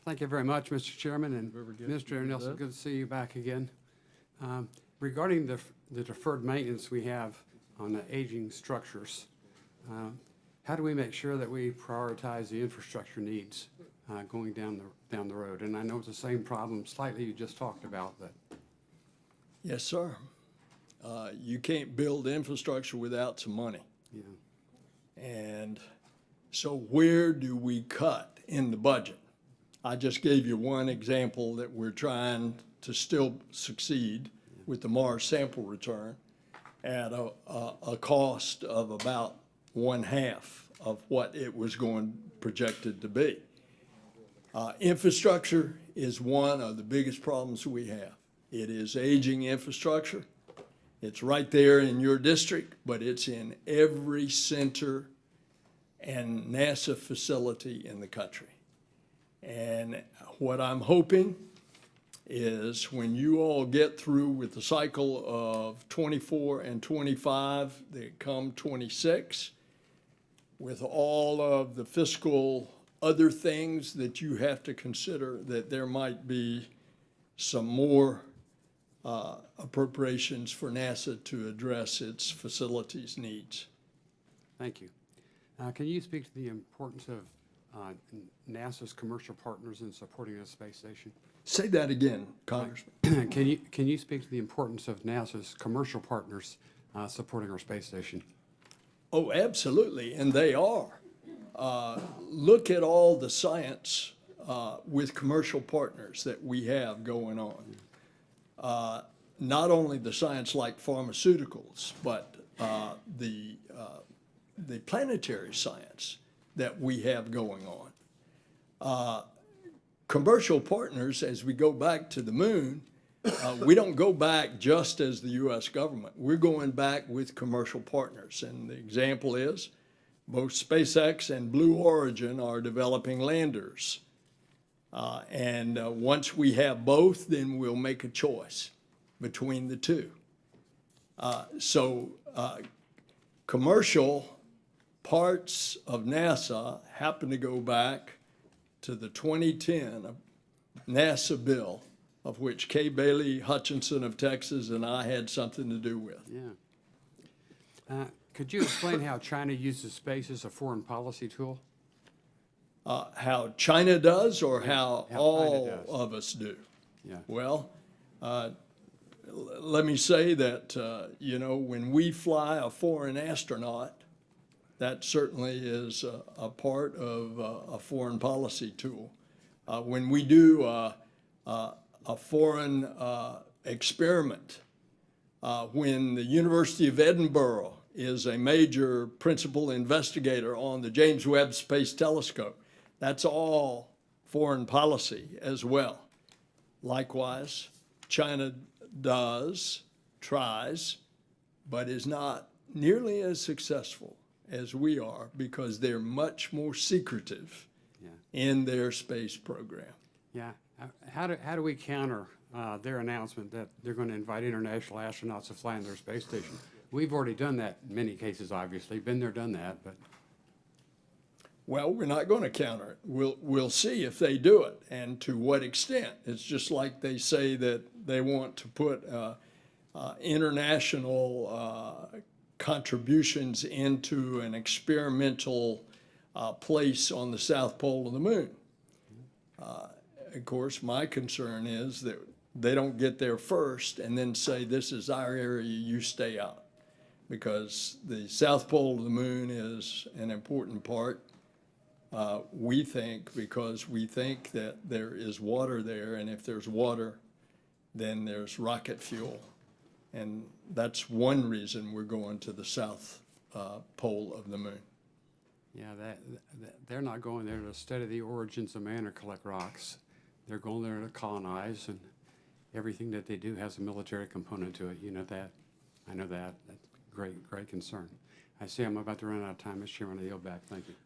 Thank you very much, Mr. Chairman, and Whoever gets Mr. to do Nelson, that. good to see you back again. Regarding the deferred maintenance we have on the aging structures, how do we make sure that we prioritize the infrastructure needs going down the road? And I know it's the same problem slightly you just talked about, but Yes, sir. You can't build infrastructure without some money. yeah, And so where do we cut in the budget? I just gave you one example that we're trying to still succeed with the Mars sample return at a cost of about 1/2 of what it was projected to be. Infrastructure is one of the biggest problems we have. It is aging infrastructure. It's right there in your district, but it's in every center and NASA facility in the country. And what I'm hoping is when you all get through with the cycle of 24 and 25, that come 26, with all of the fiscal other things that you have to consider, that there might be some more appropriations for NASA to address its facilities needs. thank you. Can you speak to the importance of NASA's commercial partners in supporting the space station? Say that again, Congressman. Can you speak to the importance of NASA's commercial partners supporting our space station? Oh, absolutely, and they are. Look at all the science with commercial partners that we have going on. Not only the science like pharmaceuticals, but the planetary science that we have going on. Commercial partners, as we go back to the moon, we don't go back just as the U.S. government. We're going back with commercial partners. And the example is both SpaceX and Blue Origin are developing landers. And once we have both, then we'll make a choice between the two. Commercial parts of NASA happen to go back to the 2010 NASA bill, of which Kay Bailey Hutchinson of Texas and I had something to do with. Yeah. Could you explain how China uses space as a foreign policy tool? How China does, or how China all does. of us do? Yeah. Well, let me say that, when we fly a foreign astronaut, that certainly is a part of a foreign policy tool. When we do a foreign experiment, when the University of Edinburgh is a major principal investigator on the James Webb Space Telescope, that's all foreign policy as well. Likewise, China tries, but is not nearly as successful as we are because they're much more secretive in their space program. Yeah. How do we counter their announcement that they're going to invite international astronauts to fly in their space station? We've already done that in many cases, obviously. Been there, done that, but. Well, we're not going to counter it. We'll see if they do it and to what extent. It's just like they say that they want to put international contributions into an experimental place on the south pole of the moon. Of course, my concern is that they don't get there first and then say, this is our area, you stay out. Because the south pole of the moon is an important part, we think, because we think that there is water there, and if there's water, then there's rocket fuel. And that's one reason we're going to the south pole of the moon. Yeah, they're not going there to study the origins of man or collect rocks. They're going there to colonize, and everything that they do has a military component to it. You know that. I know that. That's great concern. I see I'm about to run out of time, Mr. Chairman. I yield back. Thank you.